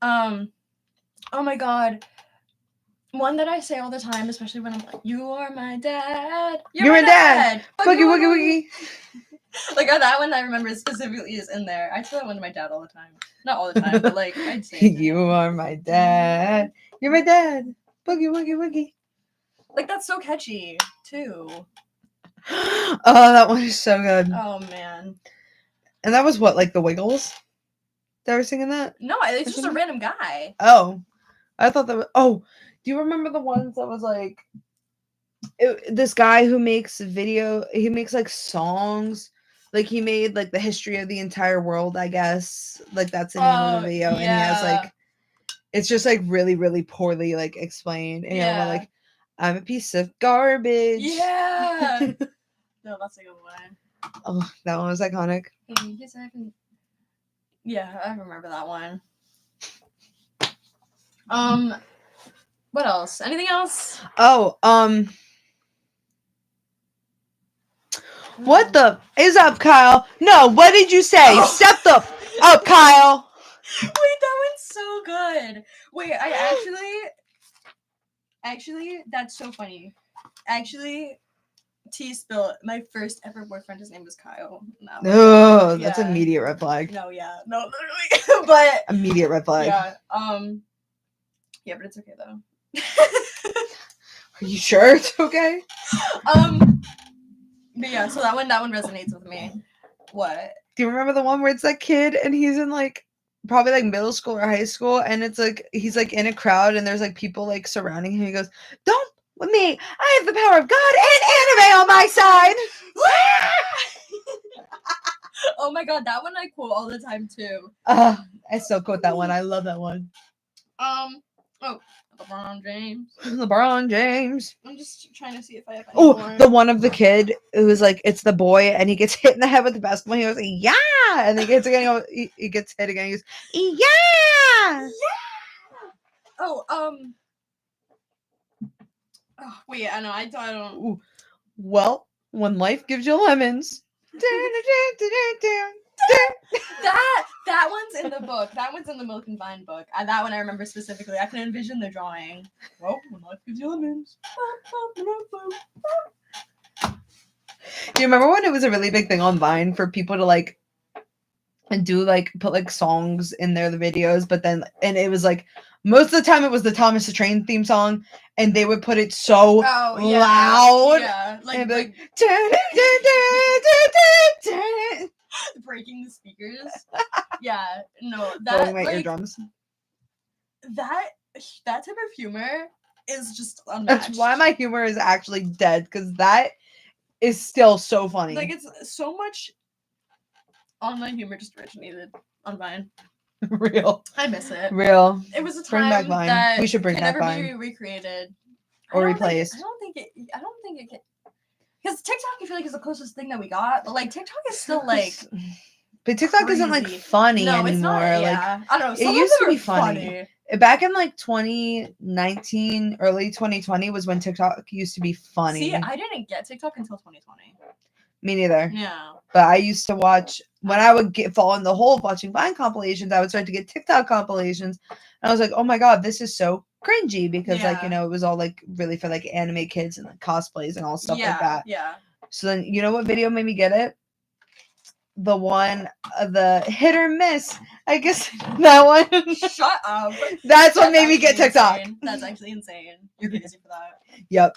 oh my god, one that I say all the time, especially when I'm like, you are my dad. You're my dad. Boogie woogie woogie. Like that one I remember specifically is in there. I say that one to my dad all the time. Not all the time, but like I'd say you are my dad. You're my dad. Boogie woogie woogie. Like that's so catchy too. Oh, that one is so good. Oh man. And that was what, like the Wiggles? They were singing that? No, it's just a random guy. Oh. I thought that was... Oh, do you remember the ones that was like... this guy who makes he makes like songs. Like he made like the history of the entire world, I guess. Like that's the name of the video. Yeah. And he has like... It's just like really, really poorly like explained. And you're like, I'm a piece of garbage. Yeah. No, that's a good one. Oh, that one was iconic. Yeah, I remember that one. What else? Anything else? Oh, what the is up, Kyle? No, what did you say? Step up, Kyle. Wait, that one's so good. Wait, I actually, that's so funny. Actually, T-Spill, my first ever boyfriend, his name was Kyle. No, that's immediate red flag. No, literally, but immediate red flag. Yeah, yeah, but it's okay though. Are you sure it's okay? But yeah, so that one resonates with me. What? Do you remember the one where it's that kid and he's in like probably like middle school or high school, and it's like he's like in a crowd and there's like people like surrounding him. He goes, "Don't with me. I have the power of God and anime on my side." Oh my god, that one I quote all the time too. I still quote that one. I love that one. LeBron James. LeBron James. I'm just trying to see if I have any more. The one of the kid who's like, it's the boy, and he gets hit in the head with the basketball. He goes, yeah, and he gets again. He gets hit again. He goes, yeah. Oh, wait, I know. I don't. Ooh. Well, when life gives you lemons. That one's in the book. That one's in the Milk and Vine book. That one I remember specifically. I can envision the drawing. Well, when life gives you lemons. Do you remember when it was a really big thing on Vine for people to like and do like put like songs in there, the videos, but then and it was like most of the time it was the Thomas the Train theme song, and they would put it so loud. Yeah, like breaking the speakers. Yeah, no, that my eardrums. That type of humor is just unmatched. That's why my humor is actually dead, because that is still so funny. Like it's so much online humor just originated on Vine. Real. I miss it. Real. It was a time back Vine. that we should bring can back never Vine. be recreated Or replaced. I don't think it can. Because TikTok, I feel like, is the closest thing that we got. But like TikTok is still like. But TikTok isn't like funny anymore. It's not, like I don't know. It used to be funny. Back in like 2019, early 2020 was when TikTok used to be funny. See, I didn't get TikTok until 2020. Me neither. Yeah. But I used to watch, when I would fall in the hole of watching Vine compilations, I would start to get TikTok compilations. And I was like, oh my God, this is so cringy, because like, you know, it was all like really for like anime kids and like cosplays and all stuff like that. Yeah. So then, you know what video made me get it? The one, the hit or miss. I guess that one. Shut up. That's what made me get TikTok. Insane. That's actually insane. You're crazy for that. Yep.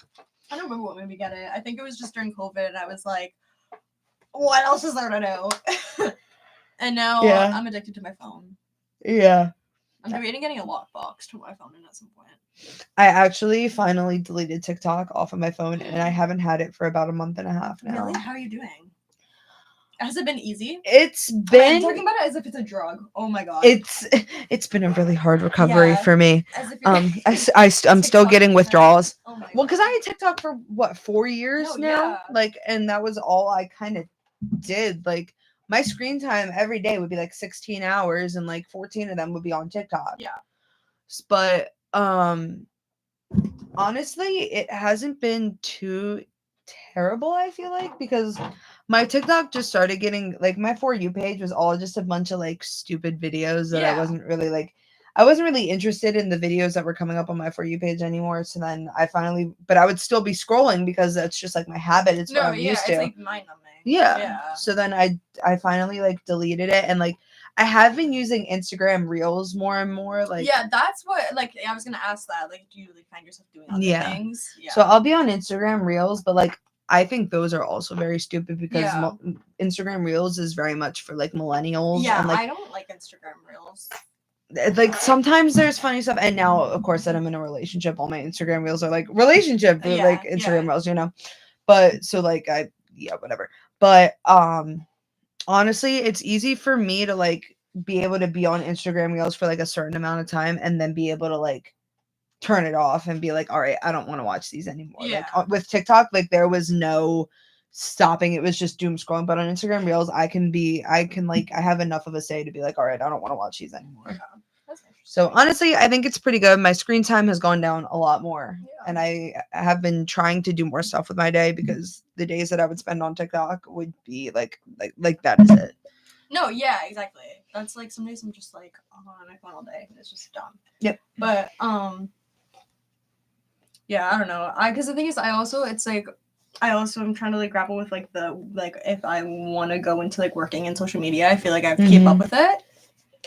I don't remember what made me get it. I think it was just during COVID, and I was like, what else is there to do? And now I'm addicted to my phone. Yeah. I'm debating getting a lockbox to my phone at some point. I actually finally deleted TikTok off of my phone, and I haven't had it for about a month and a half now. Really? How are you doing? Has it been easy? It's been. I'm talking about it as if it's a drug. Oh my god. It's been a really hard recovery for me. As if I'm still getting withdrawals. Oh my god. Well, because I had TikTok for what 4 years now, and that was all I kind of did. Like my screen time every day would be like 16 hours, and like 14 of them would be on TikTok. Yeah. But honestly, it hasn't been too terrible, I feel like, because my TikTok just started getting like my For You page was all just a bunch of like stupid videos that I wasn't really interested in the videos that were coming up on my For You page anymore. So then but I would still be scrolling because that's just like my habit. It's what I'm used to. It's like mind numbing. Yeah. So then I finally like deleted it, and like I have been using Instagram Reels more and more. Like that's what like I was gonna ask that. Like, do you like find yourself doing other things? Yeah. So I'll be on Instagram Reels, but like I think those are also very stupid because Instagram Reels is very much for like millennials. Yeah, and, like, I don't like Instagram Reels. Like sometimes there's funny stuff, and now of course that I'm in a relationship, all my Instagram Reels are like relationship, like Instagram Reels, you know. But so like whatever. But honestly, it's easy for me to like be able to be on Instagram Reels for like a certain amount of time and then be able to like turn it off and be like, all right, I don't want to watch these anymore. Like with TikTok, like there was no stopping. It was just doom scrolling. But on Instagram Reels, I have enough of a say to be like, all right, I don't want to watch these anymore. Yeah, that's interesting. So honestly, I think it's pretty good. My screen time has gone down a lot more. Yeah. And I have been trying to do more stuff with my day because the days that I would spend on TikTok would be like that is it. No, yeah, exactly. That's like some days I'm just like on my phone all day and it's just dumb. Yep. But yeah, I don't know. Because the thing is, I also am trying to like grapple with like if I want to go into like working in social media, I feel like I have to keep up with it.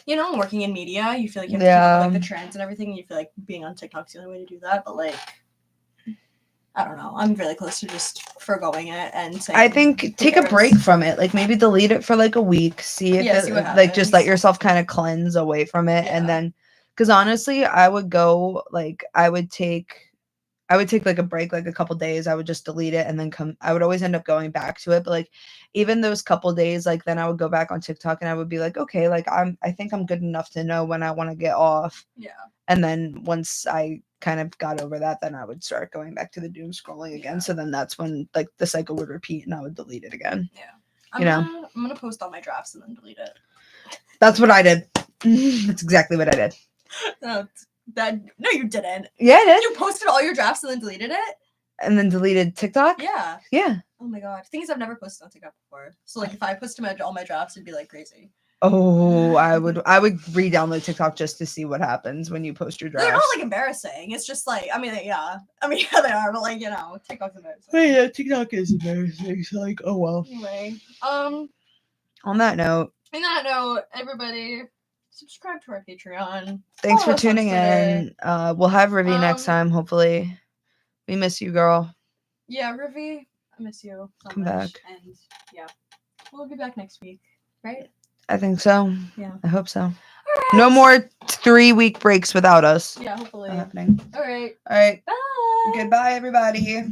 You know, working in media, you feel like you have to keep up with like the trends and everything, and you feel like being on TikTok's the only way to do that. But like, I don't know. I'm really close to just foregoing it and saying. I think take a break from it. Like maybe delete it for like a week. See if see what happens. Like just let yourself kind of cleanse away from it, and then, because honestly, I would take like a break, like a couple days. I would just delete it and then I would always end up going back to it. But like even those couple days, like then I would go back on TikTok and I would be like, okay, like I think I'm good enough to know when I want to get off. Yeah. And then once I kind of got over that, then I would start going back to the doom scrolling again. Yeah. So then that's when like the cycle would repeat and I would delete it again. Yeah. I'm gonna post all my drafts and then delete it. That's what I did. That's exactly what I did. No, you didn't. Yeah, I did. You posted all your drafts and then deleted it? And then deleted TikTok? Yeah. Yeah. Oh my god. Thing is, I've never posted on TikTok before. So like if I posted all my drafts, it'd be like crazy. Oh, I would re-download TikTok just to see what happens when you post your drafts. They're not like embarrassing. It's just like yeah, they are, but like, you know, TikTok's embarrassing. Hey, yeah, TikTok is embarrassing. So like, oh well. Anyway, on that note, everybody, subscribe to our Patreon. Thanks for tuning in. We'll have Rivy next time, hopefully. We miss you, girl. Yeah, Rivy, I miss you so Come much. back. And yeah, we'll be back next week, right? I think so. Yeah. I hope so. Right. No more 3-week breaks without us. Yeah, hopefully. Happening. All right. All right. Bye. Goodbye, everybody.